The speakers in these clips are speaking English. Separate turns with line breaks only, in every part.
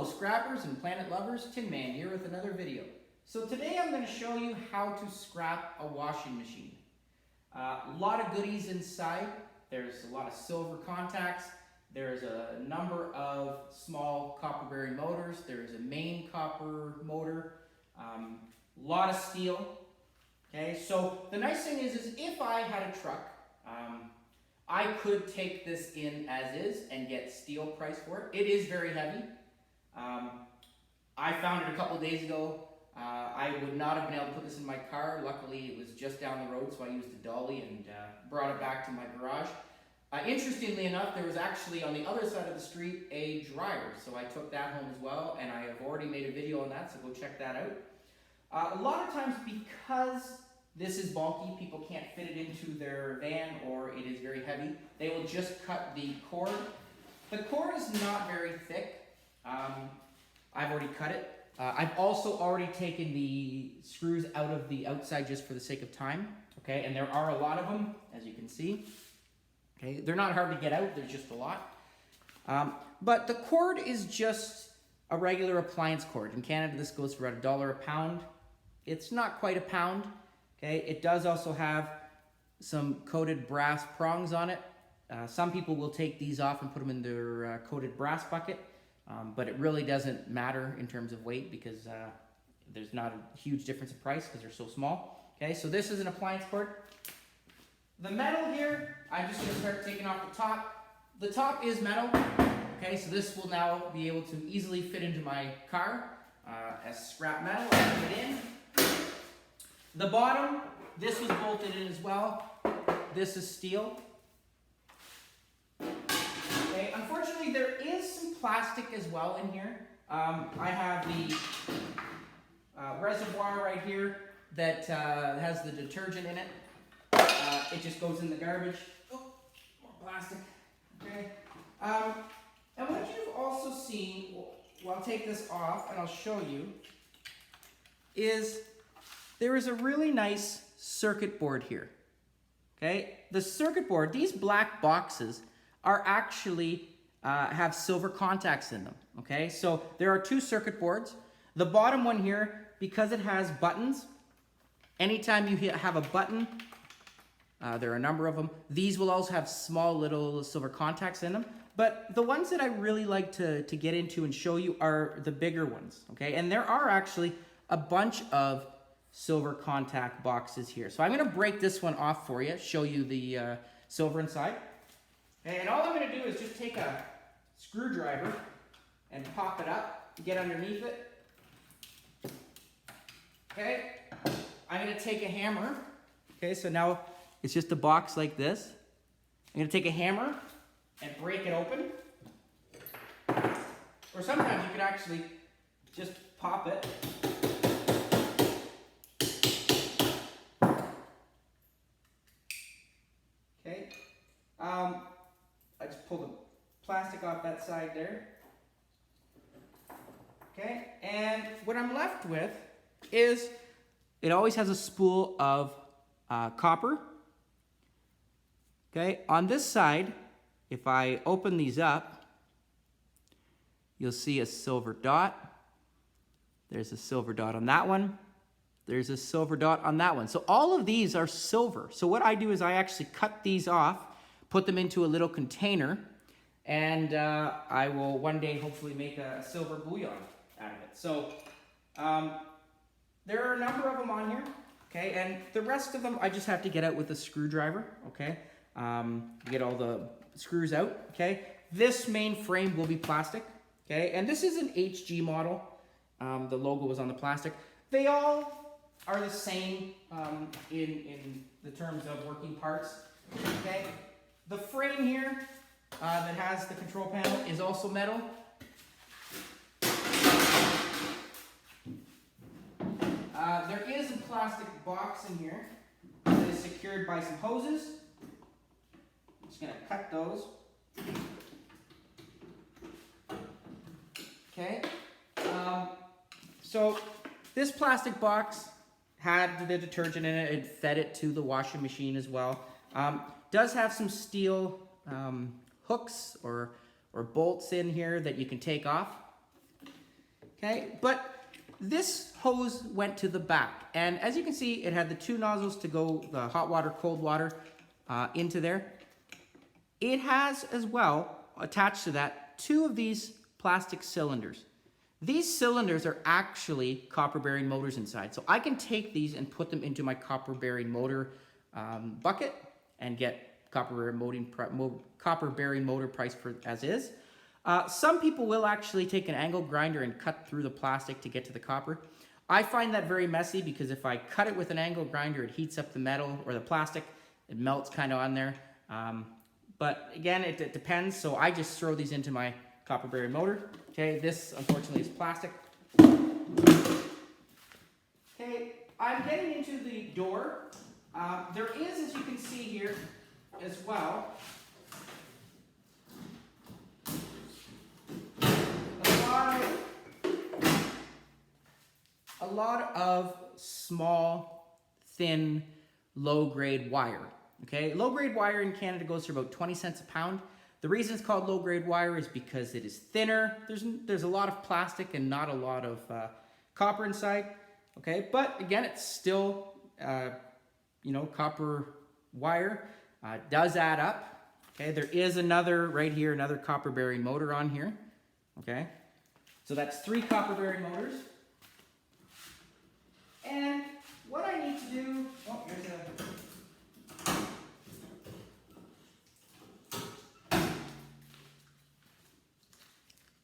scrappers and planet lovers, Tin Man here with another video. So today I'm going to show you how to scrap a washing machine. A lot of goodies inside. There's a lot of silver contacts. There's a number of small copper bearing motors. There's a main copper motor. A lot of steel. Okay, so the nice thing is if I had a truck, I could take this in as is and get steel price for it. It is very heavy. I found it a couple days ago. I would not have been able to put this in my car. Luckily, it was just down the road, so I used a dolly and brought it back to my garage. Interestingly enough, there was actually on the other side of the street a dryer, so I took that home as well, and I have already made a video on that, so go check that out. A lot of times, because this is bulky, people can't fit it into their van or it is very heavy, they will just cut the cord. The cord is not very thick. I've already cut it. I've also already taken the screws out of the outside just for the sake of time. Okay, and there are a lot of them, as you can see. Okay, they're not hard to get out, there's just a lot. But the cord is just a regular appliance cord. In Canada, this goes for about $1 a pound. It's not quite a pound. Okay, it does also have some coated brass prongs on it. Some people will take these off and put them in their coated brass bucket, but it really doesn't matter in terms of weight because there's not a huge difference in price because they're so small. Okay, so this is an appliance cord. The metal here, I'm just going to start taking off the top. The top is metal. Okay, so this will now be able to easily fit into my car as scrap metal. I put it in. The bottom, this was bolted in as well. This is steel. Okay, unfortunately, there is some plastic as well in here. I have the reservoir right here that has the detergent in it. It just goes in the garbage. Oh, more plastic. Okay. And what you've also seen, well, I'll take this off and I'll show you, is there is a really nice circuit board here. Okay, the circuit board, these black boxes are actually have silver contacts in them. Okay, so there are two circuit boards. The bottom one here, because it has buttons, anytime you have a button, there are a number of them. These will also have small little silver contacts in them. But the ones that I really like to get into and show you are the bigger ones. Okay, and there are actually a bunch of silver contact boxes here. So I'm going to break this one off for you, show you the silver inside. And all I'm going to do is just take a screwdriver and pop it up, get underneath it. Okay, I'm going to take a hammer. Okay, so now it's just a box like this. I'm going to take a hammer and break it open. Or sometimes you could actually just pop it. Okay, I just pulled the plastic off that side there. Okay, and what I'm left with is it always has a spool of copper. Okay, on this side, if I open these up, you'll see a silver dot. There's a silver dot on that one. There's a silver dot on that one. So all of these are silver. So what I do is I actually cut these off, put them into a little container, and I will one day hopefully make a silver bullion out of it. So there are a number of them on here, okay, and the rest of them I just have to get out with a screwdriver, okay, get all the screws out, okay. This main frame will be plastic, okay, and this is an HG model. The logo was on the plastic. They all are the same in the terms of working parts, okay. The frame here that has the control panel is also metal. There is a plastic box in here that is secured by some hoses. I'm just going to cut those. Okay. So this plastic box had the detergent in it. It fed it to the washing machine as well. Does have some steel hooks or bolts in here that you can take off. Okay, but this hose went to the back, and as you can see, it had the 2 nozzles to go the hot water, cold water into there. It has as well, attached to that, 2 of these plastic cylinders. These cylinders are actually copper bearing motors inside. So I can take these and put them into my copper bearing motor bucket and get copper bearing motor price for as is. Some people will actually take an angle grinder and cut through the plastic to get to the copper. I find that very messy because if I cut it with an angle grinder, it heats up the metal or the plastic. It melts kind of on there. But again, it depends. So I just throw these into my copper bearing motor. Okay, this unfortunately is plastic. Okay, I'm getting into the door. There is, as you can see here as well, a lot of small, thin, low-grade wire. Okay, low-grade wire in Canada goes for about 20 cents a pound. The reason it's called low-grade wire is because it is thinner. There's a lot of plastic and not a lot of copper inside. Okay, but again, it's still copper wire. Does add up. Okay, there is another right here, another copper bearing motor on here. Okay, so that's 3 copper bearing motors. And what I need to do,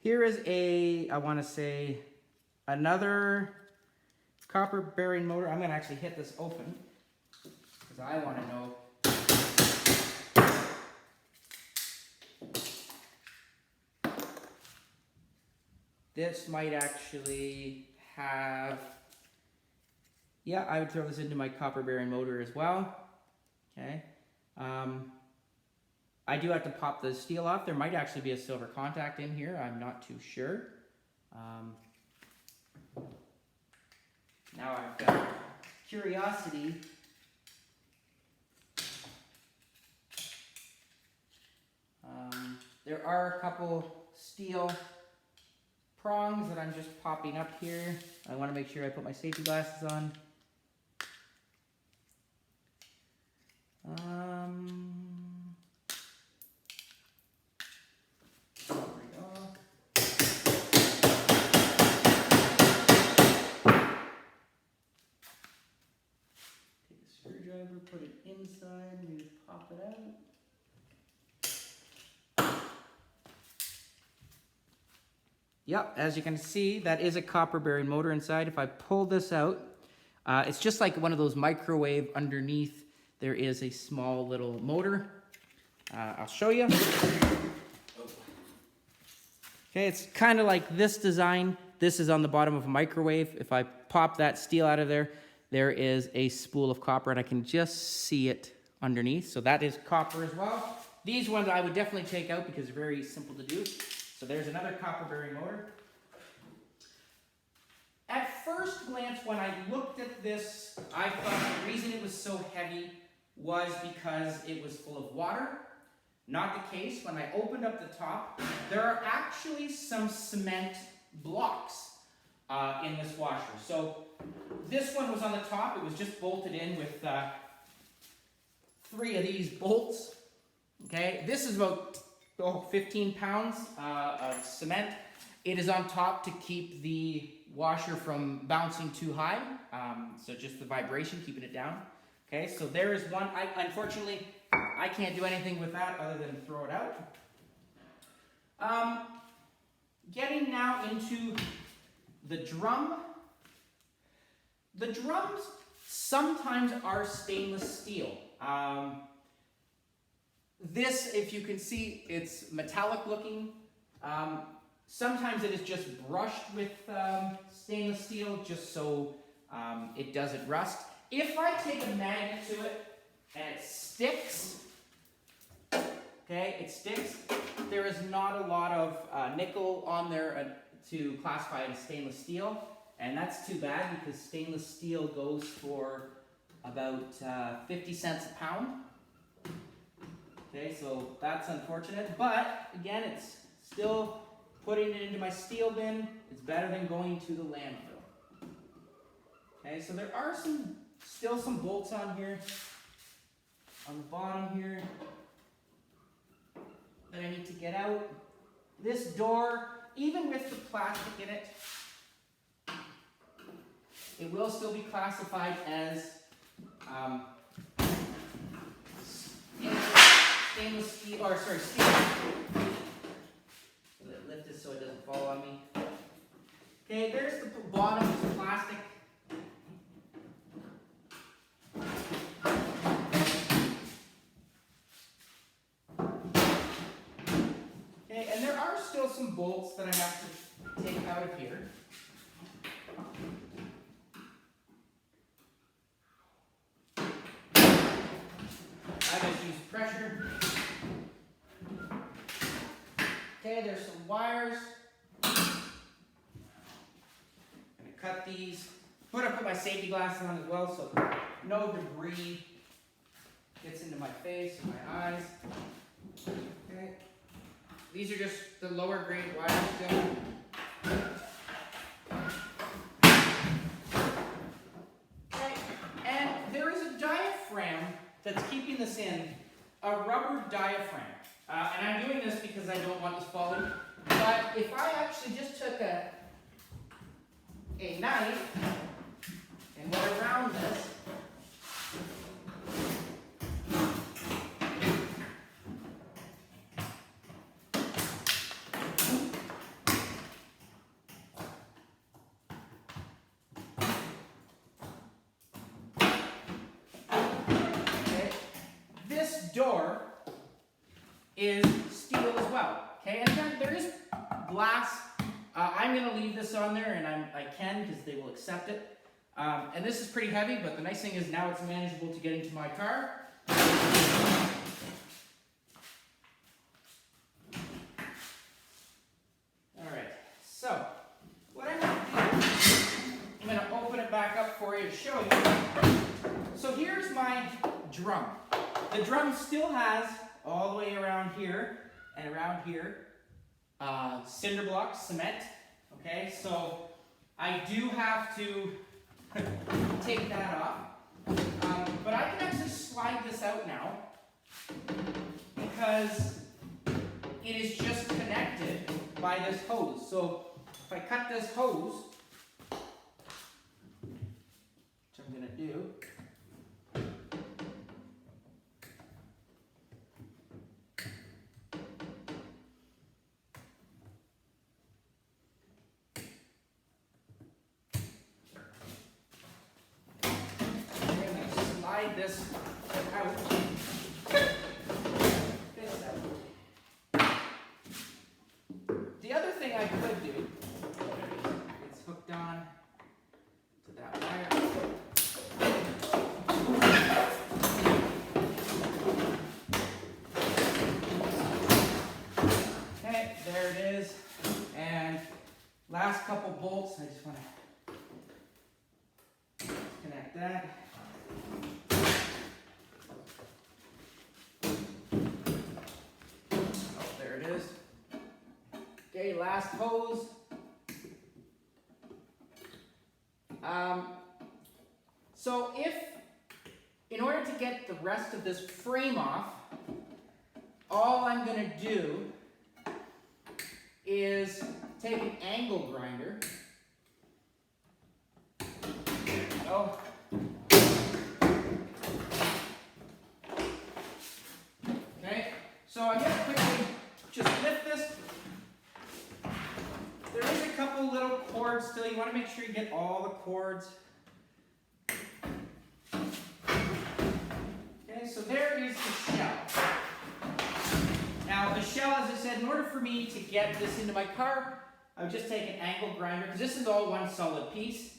here is another copper bearing motor. I'm going to actually hit this open because I want to know. This might actually have, yeah, I would throw this into my copper bearing motor as well. Okay. I do have to pop the steel off. There might actually be a silver contact in here. I'm not too sure. Now I've got curiosity. There are a couple steel prongs that I'm just popping up here. I want to make sure I put my safety glasses on. There we go. Take a screwdriver, put it inside, maybe pop it out. Yep, as you can see, that is a copper bearing motor inside. If I pull this out, it's just like one of those microwave underneath. There is a small little motor. I'll show you. Okay, it's kind of like this design. This is on the bottom of a microwave. If I pop that steel out of there, there is a spool of copper, and I can just see it underneath. So that is copper as well. These ones I would definitely take out because they're very simple to do. So there's another copper bearing motor. At first glance, when I looked at this, I thought the reason it was so heavy was because it was full of water. Not the case. When I opened up the top, there are actually some cement blocks in this washer. So this one was on the top. It was just bolted in with 3 of these bolts. Okay, this is about 15 pounds of cement. It is on top to keep the washer from bouncing too high. So just the vibration, keeping it down. Okay, so there is one. Unfortunately, I can't do anything with that other than throw it out. Getting now into the drum. The drums sometimes are stainless steel. This, if you can see, it's metallic looking. Sometimes it is just brushed with stainless steel just so it doesn't rust. If I take a magnet to it and it sticks, okay, it sticks, there is not a lot of nickel on there to classify it as stainless steel, and that's too bad because stainless steel goes for about 50 cents a pound. Okay, so that's unfortunate, but again, it's still putting it into my steel bin is better than going to the landfill. Okay, so there are still some bolts on here, on the bottom here, that I need to get out. This door, even with the plastic in it, it will still be classified as stainless steel, or sorry, steel. Lift this so it doesn't fall on me. Okay, there's the bottom of the plastic. Okay, and there are still some bolts that I have to take out of here. I just use pressure. Okay, there's some wires. I'm gonna cut these. I'm gonna put my safety glasses on as well so no debris gets into my face and my eyes. Okay. These are just the lower grade wires still. Okay. And there is a diaphragm that's keeping this in, a rubber diaphragm. And I'm doing this because I don't want this falling. But if I actually just took a knife and went around this, okay, this door is steel as well. Okay, and then there is glass. I'm going to leave this on there, and I can because they will accept it. And this is pretty heavy, but the nice thing is now it's manageable to get into my car. Alright, so what I'm going to do, I'm going to open it back up for you to show you. So here's my drum. The drum still has all the way around here and around here cinder block cement. Okay, so I do have to take that off, but I can actually slide this out now because it is just connected by this hose. So if I cut this hose, which I'm going to do, this out. The other thing I could do, it's hooked on to that wire. Okay, there it is. And last couple bolts, I just want to connect that. Okay, last hose. So in order to get the rest of this frame off, all I'm going to do is take an angle grinder. Oh. Okay, so I'm going to quickly just lift this. There is a couple little cords still. You want to make sure you get all the cords. Okay, so there is the shell. Now the shell, as I said, in order for me to get this into my car, I would just take an angle grinder, because this is all one solid piece.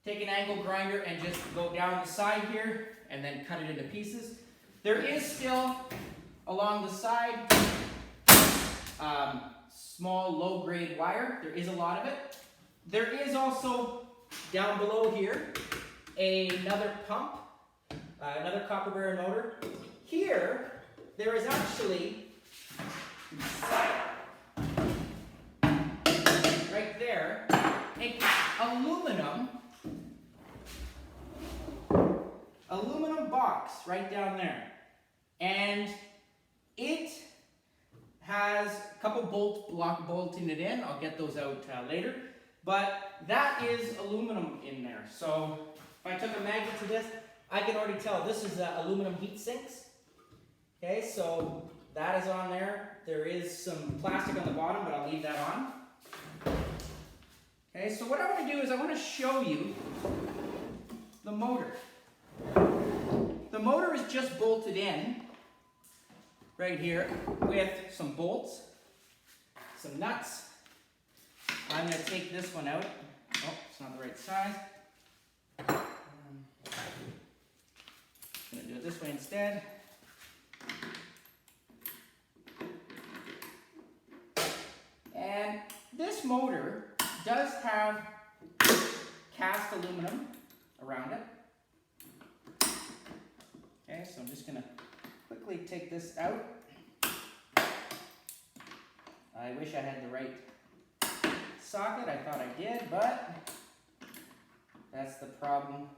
Take an angle grinder and just go down the side here, and then cut it into pieces. There is still, along the side, small low-grade wire. There is a lot of it. There is also, down below here, another pump, another copper bearing motor. Here, there is actually aluminum box right down there. And it has a couple bolting it in. I'll get those out later. But that is aluminum in there. So if I took a magnet to this, I can already tell this is aluminum heat sinks. Okay, so that is on there. There is some plastic on the bottom, but I'll leave that on. Okay, so what I want to do is I want to show you the motor. The motor is just bolted in right here with some bolts, some nuts. I'm going to take this one out. Oh, it's not the right size. I'm going to do it this way instead. And this motor does have cast aluminum around it. Okay, so I'm just going to quickly take this out. I wish I had the right socket. I thought I did, but that's the problem.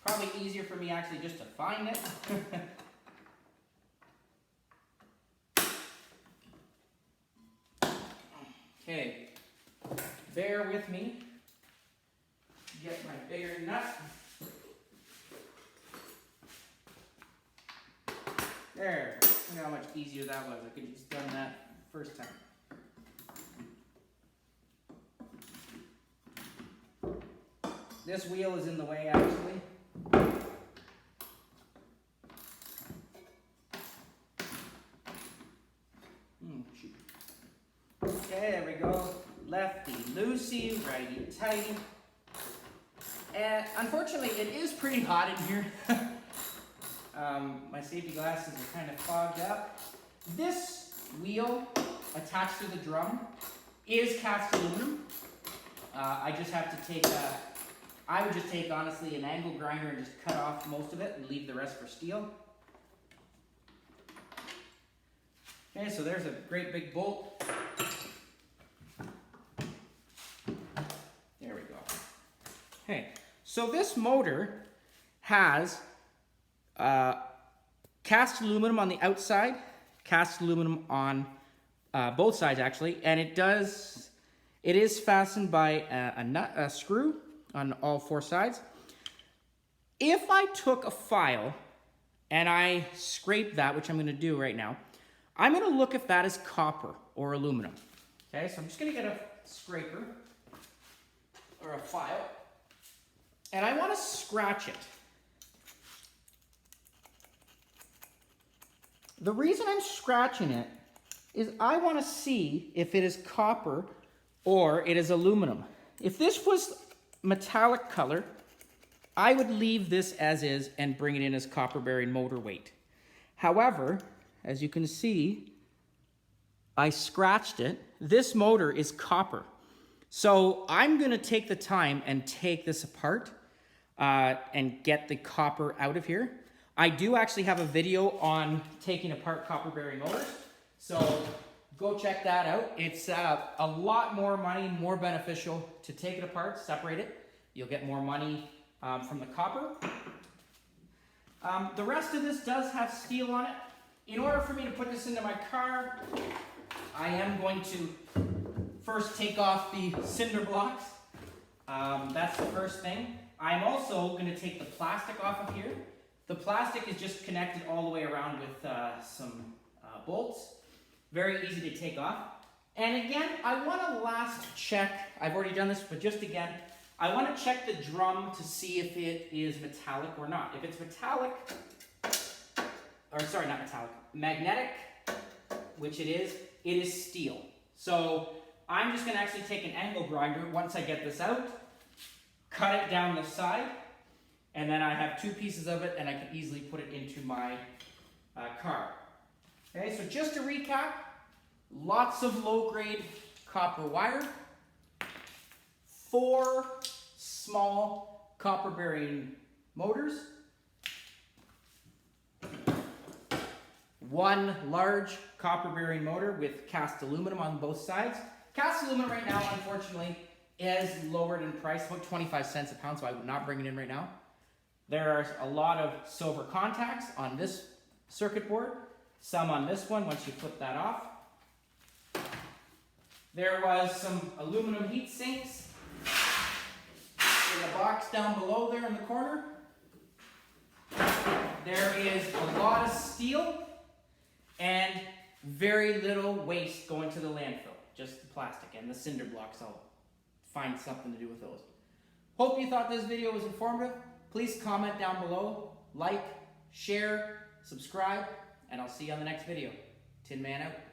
Probably easier for me actually just to find it. Okay, bear with me. Get my bigger nut. There, look how much easier that was. I could have just done that first time. This wheel is in the way actually. Shoot. Okay, there we go. Lefty loosey, righty tighty. And unfortunately, it is pretty hot in here. My safety glasses are kind of fogged up. This wheel attached to the drum is cast aluminum. I just have to take I would just take honestly an angle grinder and just cut off most of it and leave the rest for steel. Okay, so there's a great big bolt. There we go. Okay, so this motor has cast aluminum on the outside, cast aluminum on both sides actually, and it is fastened by a screw on all four sides. If I took a file and I scrape that, which I'm going to do right now, I'm going to look if that is copper or aluminum. Okay, so I'm just going to get a scraper or a file, and I want to scratch it. The reason I'm scratching it is I want to see if it is copper or it is aluminum. If this was metallic color, I would leave this as is and bring it in as copper bearing motor weight. However, as you can see, I scratched it. This motor is copper. So I'm going to take the time and take this apart and get the copper out of here. I do actually have a video on taking apart copper bearing motors, so go check that out. It's a lot more money, more beneficial to take it apart, separate it. You'll get more money from the copper. The rest of this does have steel on it. In order for me to put this into my car, I am going to first take off the cinder blocks. That's the first thing. I'm also going to take the plastic off of here. The plastic is just connected all the way around with some bolts. Very easy to take off. And again, I want to last check. I've already done this, but just again, I want to check the drum to see if it is metallic or not. If it's metallic, or sorry, not metallic, magnetic, which it is steel. So I'm just going to actually take an angle grinder once I get this out, cut it down the side, and then I have two pieces of it and I can easily put it into my car. Okay, so just to recap, lots of low-grade copper wire, 4 small copper bearing motors, one large copper bearing motor with cast aluminum on both sides. Cast aluminum right now, unfortunately, is lowered in price, about 25 cents a pound, so I would not bring it in right now. There are a lot of silver contacts on this circuit board, some on this one once you flip that off. There was some aluminum heat sinks in the box down below there in the corner. There is a lot of steel and very little waste going to the landfill, just the plastic and the cinder blocks. I'll find something to do with those. Hope you thought this video was informative. Please comment down below, like, share, subscribe, and I'll see you on the next video. Tin Man out.